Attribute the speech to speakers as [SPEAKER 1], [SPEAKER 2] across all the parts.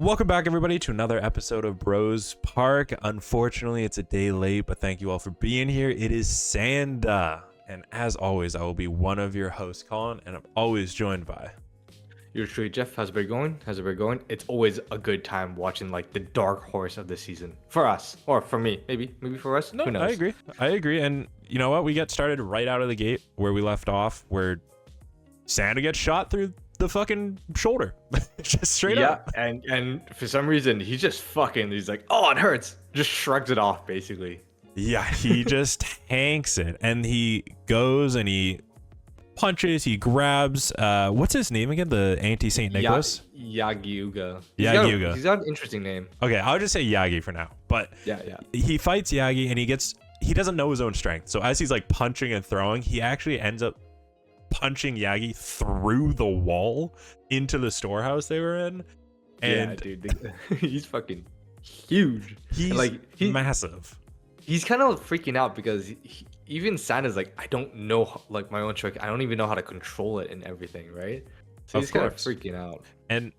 [SPEAKER 1] Welcome back, everybody, to another episode of Bros Park. Unfortunately, it's a day late, but thank you all for being here. It is Sanda, and as always, I will be one of your hosts, Colin, and I'm always joined by...
[SPEAKER 2] You're true, Jeff. How's it been going? It's always a good time watching like the dark horse of the season for us, or for me, maybe for us.
[SPEAKER 1] No,
[SPEAKER 2] Who knows?
[SPEAKER 1] I agree, and you know what? We get started right out of the gate where we left off, where Sanda gets shot through the fucking shoulder, just straight up.
[SPEAKER 2] And for some reason he's like, oh, it hurts. Just shrugs it off, basically.
[SPEAKER 1] Yeah, he just tanks it, and he goes and he punches, he grabs, what's his name again? The anti-Saint Nicholas?
[SPEAKER 2] Yagiuga.
[SPEAKER 1] Yagiuga.
[SPEAKER 2] He's got an interesting name.
[SPEAKER 1] Okay, I'll just say Yagi for now. But
[SPEAKER 2] Yeah.
[SPEAKER 1] he fights Yagi, and he doesn't know his own strength. So as he's like punching and throwing, he actually ends up punching Yagi through the wall into the storehouse they were in. And
[SPEAKER 2] yeah, dude, he's fucking huge.
[SPEAKER 1] He's massive.
[SPEAKER 2] He's kind of freaking out because even Santa's like, I don't know, like my own trick. I don't even know how to control it and everything, right? So he's kind of freaking out.
[SPEAKER 1] And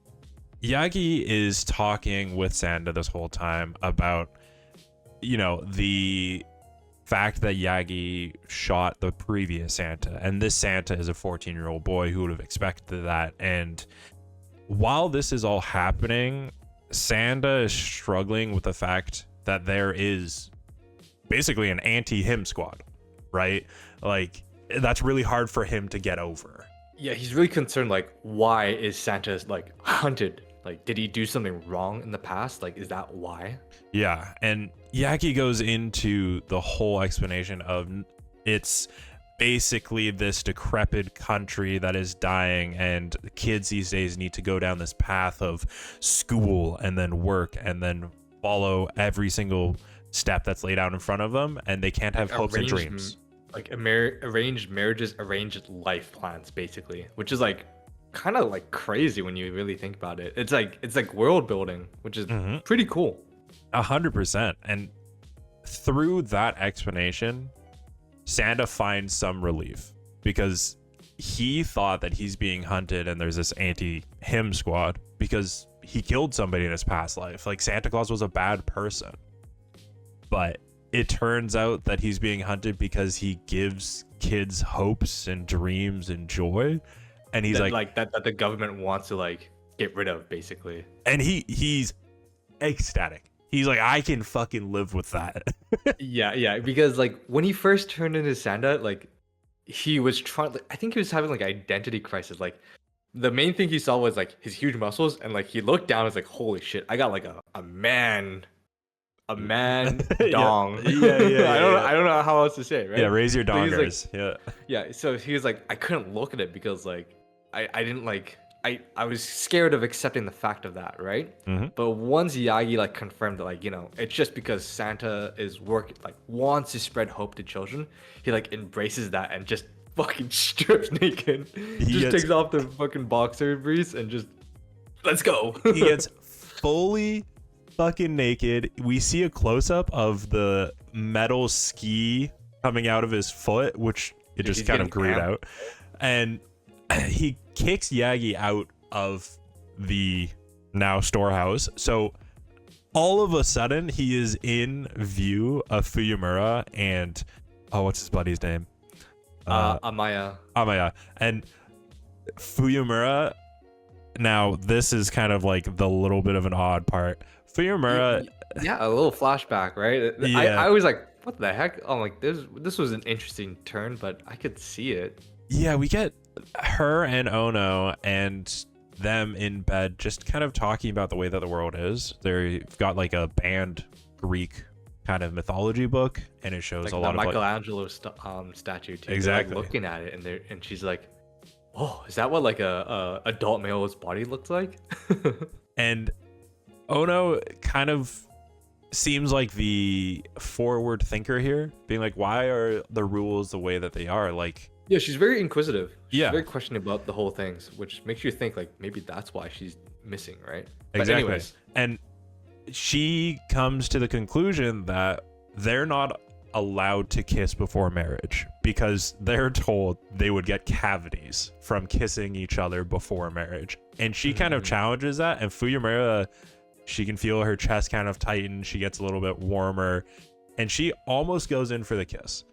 [SPEAKER 1] Yagi is talking with Sanda this whole time about, you know, the fact that Yagi shot the previous Santa, and this Santa is a 14-year-old boy who would have expected that. And while this is all happening, Sanda is struggling with the fact that there is basically an anti-him squad, right? Like, that's really hard for him to get over.
[SPEAKER 2] Yeah, he's really concerned, like, why is Santa like hunted? Like, did he do something wrong in the past? Like, is that why?
[SPEAKER 1] Yeah, and Yaki goes into the whole explanation of it's basically this decrepit country that is dying, and kids these days need to go down this path of school and then work and then follow every single step that's laid out in front of them, and they can't have hopes and dreams.
[SPEAKER 2] Like arranged marriages, arranged life plans, basically, which is like kind of like crazy when you really think about it. It's like world building, which is pretty cool.
[SPEAKER 1] 100%. And through that explanation, Sanda finds some relief, because he thought that he's being hunted and there's this anti-him squad because he killed somebody in his past life. Like, Santa Claus was a bad person. But it turns out that he's being hunted because he gives kids hopes and dreams and joy. And he's like
[SPEAKER 2] that the government wants to like get rid of, basically.
[SPEAKER 1] And he's ecstatic. He's like, I can fucking live with that.
[SPEAKER 2] yeah, because like when he first turned into Santa, like he was trying, like, I think he was having like identity crisis. Like the main thing he saw was like his huge muscles, and like he looked down and was like, holy shit, I got like a man dong.
[SPEAKER 1] Yeah.
[SPEAKER 2] I don't know how else to say it, right?
[SPEAKER 1] Yeah, raise your
[SPEAKER 2] So he's
[SPEAKER 1] dongers.
[SPEAKER 2] like, yeah, so he was like, I couldn't look at it because like I didn't like, I was scared of accepting the fact of that, right? But once Yagi like confirmed that, like, you know, it's just because Santa is wants to spread hope to children, he like embraces that and just fucking strips naked. Takes off the fucking boxer briefs and just, let's go.
[SPEAKER 1] He gets fully fucking naked. We see a close-up of the metal ski coming out of his foot, which it just kind of grayed out, and he kicks Yagi out of the now storehouse. So all of a sudden he is in view of Fuyumura and what's his buddy's name?
[SPEAKER 2] Amaya.
[SPEAKER 1] And Fuyumura. Now this is kind of like the little bit of an odd part. Fuyumura,
[SPEAKER 2] yeah, a little flashback, right?
[SPEAKER 1] Yeah.
[SPEAKER 2] I was like, what the heck? I'm like, this was an interesting turn, but I could see it.
[SPEAKER 1] Yeah, we get her and Ono and them in bed just kind of talking about the way that the world is. They've got like a banned Greek kind of mythology book, and it shows
[SPEAKER 2] like
[SPEAKER 1] a lot of
[SPEAKER 2] Michelangelo statue too.
[SPEAKER 1] Exactly.
[SPEAKER 2] They're, like, looking at it, and she's like, oh, is that what like a adult male's body looks like?
[SPEAKER 1] And Ono kind of seems like the forward thinker here, being like, why are the rules the way that they are? Like,
[SPEAKER 2] yeah, she's very inquisitive. She's
[SPEAKER 1] yeah,
[SPEAKER 2] very questioning about the whole things, which makes you think like maybe that's why she's missing, right?
[SPEAKER 1] Exactly.
[SPEAKER 2] But anyways,
[SPEAKER 1] and she comes to the conclusion that they're not allowed to kiss before marriage because they're told they would get cavities from kissing each other before marriage. And she kind of challenges that, and Fuyumura, she can feel her chest kind of tighten. She gets a little bit warmer, and she almost goes in for the kiss,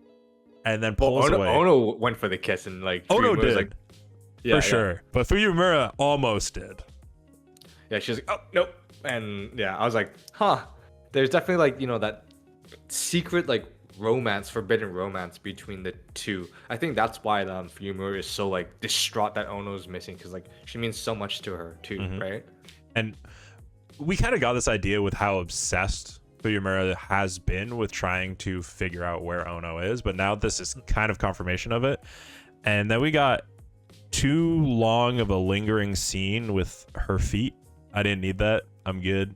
[SPEAKER 1] and then pulls away.
[SPEAKER 2] Ono went for the kiss, and like
[SPEAKER 1] Ono did,
[SPEAKER 2] like, yeah,
[SPEAKER 1] for sure. But Fuyumura almost did.
[SPEAKER 2] Yeah, she was like, oh nope, and yeah, I was like, huh. There's definitely like, you know, that secret like romance, forbidden romance between the two. I think that's why Fuyumura is so like distraught that Ono's missing, because like she means so much to her too, right?
[SPEAKER 1] And we kind of got this idea with how obsessed Fuyumura has been with trying to figure out where Ono is, but now this is kind of confirmation of it. And then we got too long of a lingering scene with her feet. I didn't need that. I'm good.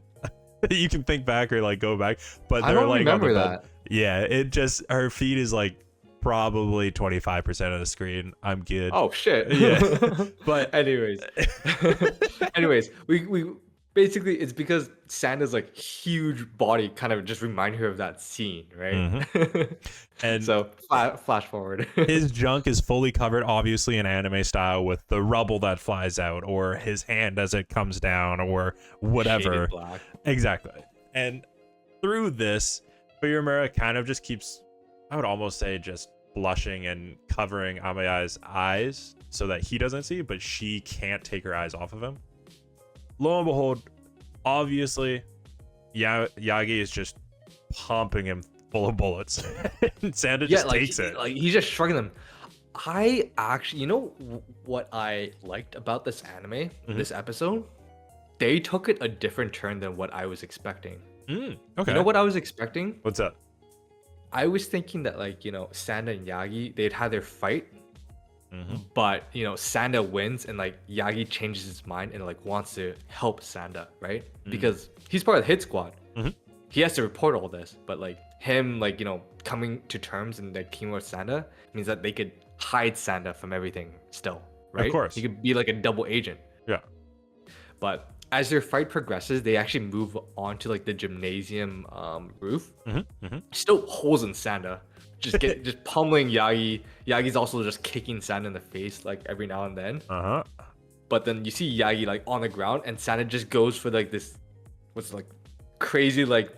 [SPEAKER 1] You can think back or like go back, but
[SPEAKER 2] I
[SPEAKER 1] they're
[SPEAKER 2] don't
[SPEAKER 1] like
[SPEAKER 2] remember
[SPEAKER 1] on the
[SPEAKER 2] that.
[SPEAKER 1] bed. Yeah, it just, her feet is like probably 25% of the screen. I'm good.
[SPEAKER 2] Oh shit.
[SPEAKER 1] Yeah. But
[SPEAKER 2] anyways, we basically, it's because Sanda's like huge body kind of just remind her of that scene, right?
[SPEAKER 1] And
[SPEAKER 2] so flash forward.
[SPEAKER 1] His junk is fully covered, obviously in anime style, with the rubble that flies out, or his hand as it comes down, or whatever.
[SPEAKER 2] Shaded black.
[SPEAKER 1] Exactly. And through this, Fuyumura kind of just keeps, I would almost say, just blushing and covering Amaya's eyes so that he doesn't see, but she can't take her eyes off of him. Lo and behold, obviously, Yagi is just pumping him full of bullets. And Sanda just takes it.
[SPEAKER 2] Like he's just shrugging them. I actually, you know what I liked about this anime, this episode? They took it a different turn than what I was expecting.
[SPEAKER 1] Okay.
[SPEAKER 2] You know what I was expecting?
[SPEAKER 1] What's up?
[SPEAKER 2] I was thinking that like, you know, Sanda and Yagi, they'd had their fight, but you know, Sanda wins and like Yagi changes his mind and like wants to help Sanda, right? Because he's part of the hit squad. He has to report all this, but like him, like, you know, coming to terms and like teaming with Sanda means that they could hide Sanda from everything still, right?
[SPEAKER 1] Of course.
[SPEAKER 2] He could be like a double agent.
[SPEAKER 1] Yeah.
[SPEAKER 2] But as their fight progresses, they actually move onto like the gymnasium roof. Still holes in Sanda, just pummeling Yagi. Yagi's also just kicking Sanda in the face like every now and then. But then you see Yagi like on the ground, and Sanda just goes for like this, what's like crazy like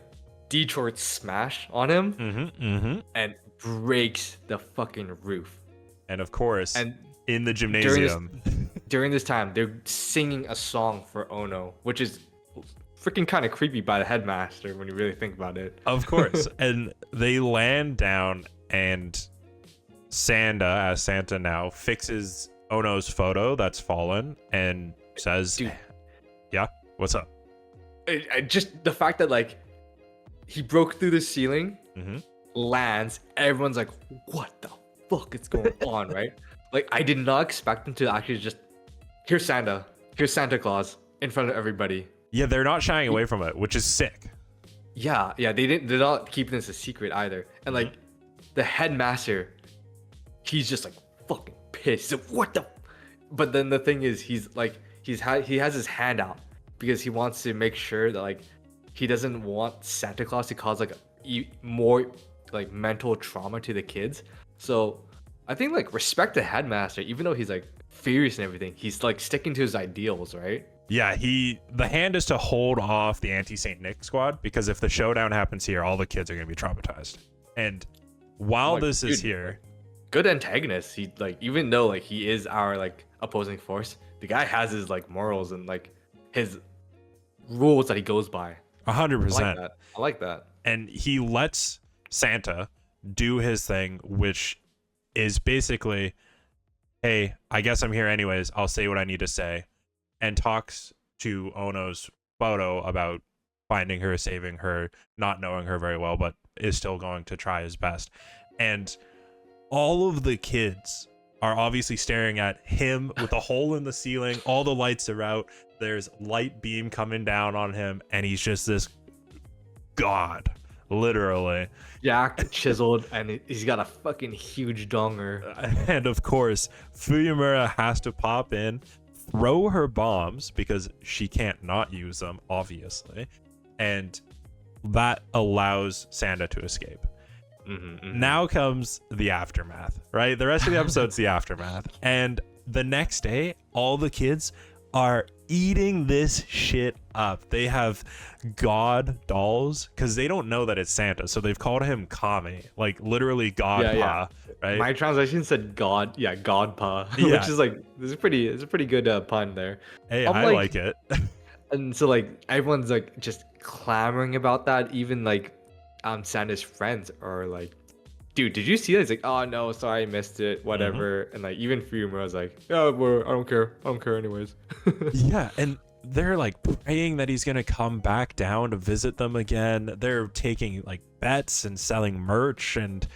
[SPEAKER 2] Detroit smash on him, and breaks the fucking roof.
[SPEAKER 1] And of course,
[SPEAKER 2] and
[SPEAKER 1] in the gymnasium.
[SPEAKER 2] During this time, they're singing a song for Ono, which is freaking kind of creepy by the headmaster when you really think about it.
[SPEAKER 1] Of course. And they land down, and Sanda, as Santa now, fixes Ono's photo that's fallen and says,
[SPEAKER 2] Dude,
[SPEAKER 1] yeah, what's up?
[SPEAKER 2] Just the fact that like he broke through the ceiling, lands, everyone's like, what the fuck is going on, right? Like, I did not expect them to actually just, here's Santa Claus in front of everybody.
[SPEAKER 1] Yeah, they're not shying away from it, which is sick.
[SPEAKER 2] Yeah, they're not keeping this a secret either. And like the headmaster, he's just like fucking pissed. He's like, what the? But then the thing is, he's like, he has his hand out because he wants to make sure that like he doesn't want Santa Claus to cause like more like mental trauma to the kids. So I think like respect the headmaster, even though he's like furious and everything, he's like sticking to his ideals, right?
[SPEAKER 1] Yeah, the hand is to hold off the anti-Saint Nick squad, because if the showdown happens here, all the kids are going to be traumatized. And while
[SPEAKER 2] like,
[SPEAKER 1] this is here,
[SPEAKER 2] good antagonist. He like, even though like he is our like opposing force, the guy has his like morals and like his rules that he goes by.
[SPEAKER 1] 100%.
[SPEAKER 2] I like that.
[SPEAKER 1] And he lets Santa do his thing, which is basically, hey, I guess I'm here anyways. I'll say what I need to say. And talks to Ono's photo about finding her, saving her, not knowing her very well, but is still going to try his best. And all of the kids are obviously staring at him with a hole in the ceiling. All the lights are out. There's light beam coming down on him, and he's just this god, literally.
[SPEAKER 2] Jacked, chiseled, and he's got a fucking huge donger.
[SPEAKER 1] And of course, Fuyumura has to pop in, throw her bombs because she can't not use them, obviously, and that allows Sanda to escape. Now comes the aftermath, right? The rest of the episode's the aftermath. And the next day, all the kids are eating this shit up. They have God dolls because they don't know that it's Santa. So they've called him Kami, like literally God Pa, right?
[SPEAKER 2] My translation said God, God Pa,
[SPEAKER 1] Yeah.
[SPEAKER 2] which is like, it's a pretty good pun there.
[SPEAKER 1] Hey, I like it.
[SPEAKER 2] And so like everyone's like just clamoring about that. Even like Santa's friends are like, dude, did you see that? He's like, oh no, sorry, I missed it, whatever. And like even Fuyumura was like, yeah, I don't care anyways.
[SPEAKER 1] Yeah, and they're like praying that he's gonna come back down to visit them again. They're taking like bets and selling merch, and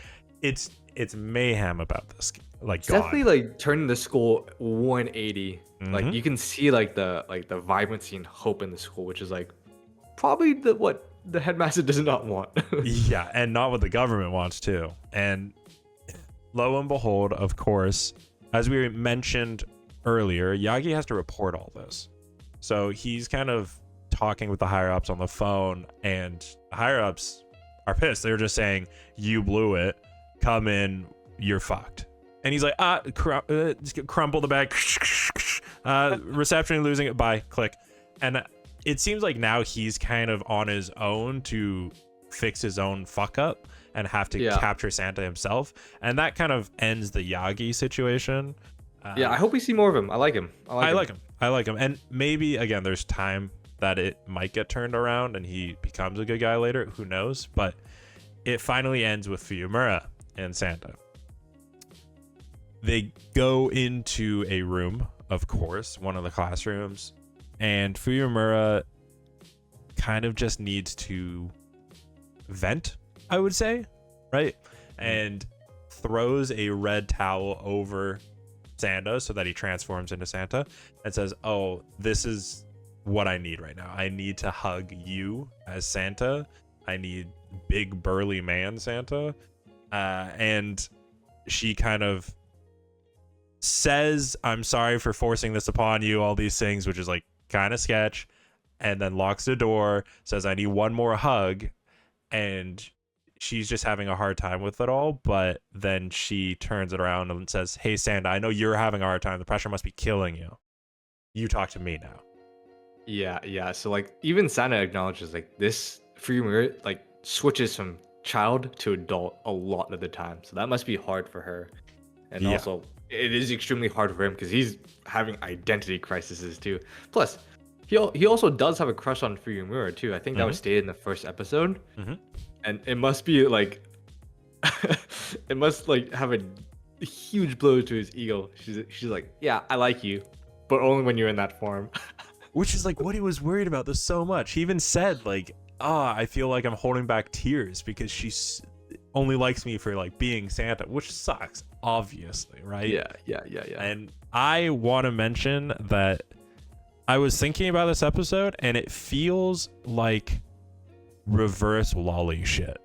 [SPEAKER 1] it's mayhem about this. Like
[SPEAKER 2] it's definitely like turning the school 180. Like you can see like the vibrancy and hope in the school, which is like probably what the headmaster does not want.
[SPEAKER 1] Yeah, and not what the government wants too. And lo and behold, of course, as we mentioned earlier, Yagi has to report all this. So he's kind of talking with the higher ups on the phone, and the higher ups are pissed. They're just saying, you blew it, come in, you're fucked. And he's like, crumple the bag, reception losing it, bye, click. And it seems like now he's kind of on his own to fix his own fuck up and have to capture Santa himself. And that kind of ends the Yagi situation.
[SPEAKER 2] I hope we see more of him. I like him. I
[SPEAKER 1] like him. And maybe, again, there's time that it might get turned around and he becomes a good guy later. Who knows? But it finally ends with Fuyumura and Santa. They go into a room, of course, one of the classrooms, and Fuyumura kind of just needs to vent, I would say, right? And throws a red towel over Santa so that he transforms into Santa and says, oh, this is what I need right now. I need to hug you as Santa. I need big burly man Santa. And she kind of says, I'm sorry for forcing this upon you, all these things, which is like kind of sketch, and then locks the door, says, I need one more hug. And she's just having a hard time with it all. But then she turns it around and says, hey, Santa, I know you're having a hard time. The pressure must be killing you. You talk to me now.
[SPEAKER 2] Yeah. So like even Santa acknowledges like this Fuyumura like switches from child to adult a lot of the time. So that must be hard for her. And also it is extremely hard for him because he's having identity crises too. Plus, he also does have a crush on Fuyumura too. I think that was stated in the first episode. And it must be like it must like have a huge blow to his ego. She's like, yeah, I like you, but only when you're in that form.
[SPEAKER 1] Which is like what he was worried about this so much. He even said like, I feel like I'm holding back tears because she's only likes me for like being Santa, which sucks, obviously, right?
[SPEAKER 2] Yeah.
[SPEAKER 1] And I want to mention that I was thinking about this episode and it feels like reverse lolly shit,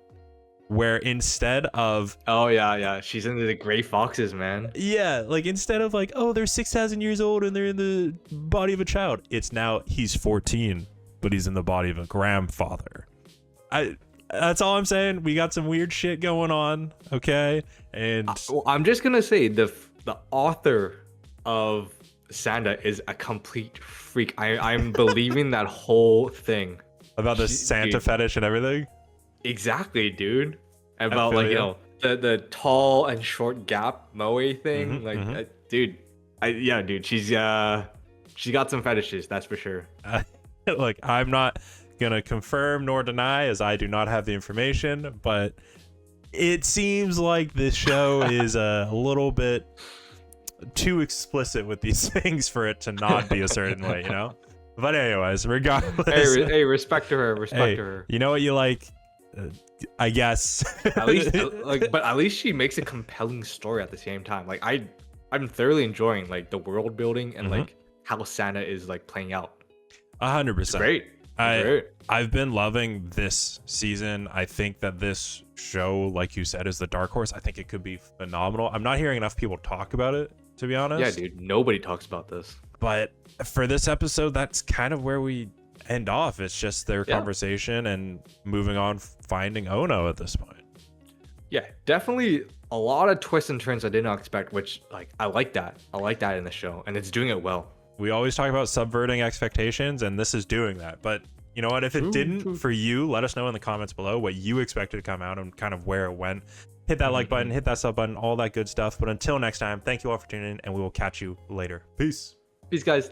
[SPEAKER 1] where instead of
[SPEAKER 2] she's into the gray foxes, man.
[SPEAKER 1] Yeah, like instead of like, oh, they're 6,000 years old and they're in the body of a child, it's now he's 14 but he's in the body of a grandfather. That's all I'm saying. We got some weird shit going on, okay? And
[SPEAKER 2] I'm just gonna say the author of Sanda is a complete freak. I'm believing that whole thing
[SPEAKER 1] about the Santa fetish and everything.
[SPEAKER 2] Exactly, dude. About like, you know, the tall and short gap moe thing. Dude, she's she got some fetishes, that's for sure.
[SPEAKER 1] Look, I'm not gonna confirm nor deny as I do not have the information, but it seems like this show is a little bit too explicit with these things for it to not be a certain way, you know? But anyways, regardless.
[SPEAKER 2] Hey, respect to her. Respect to her.
[SPEAKER 1] You know what you like? I guess.
[SPEAKER 2] At least, but at least she makes a compelling story at the same time. Like I'm thoroughly enjoying like the world building and like how Santa is like playing out.
[SPEAKER 1] 100%.
[SPEAKER 2] Great.
[SPEAKER 1] I've been loving this season. I think that this show, like you said, is the dark horse. I think it could be phenomenal. I'm not hearing enough people talk about it, to be honest.
[SPEAKER 2] Yeah, dude. Nobody talks about this.
[SPEAKER 1] But for this episode, that's kind of where we end off. It's just their conversation and moving on, finding Ono at this point.
[SPEAKER 2] Yeah, definitely a lot of twists and turns I did not expect, which like I like that. I like that in the show, and it's doing it well.
[SPEAKER 1] We always talk about subverting expectations, and this is doing that. But you know what? If it didn't for you, let us know in the comments below what you expected to come out and kind of where it went. Hit that like button, hit that sub button, all that good stuff. But until next time, thank you all for tuning in, and we will catch you later. Peace.
[SPEAKER 2] Peace, guys.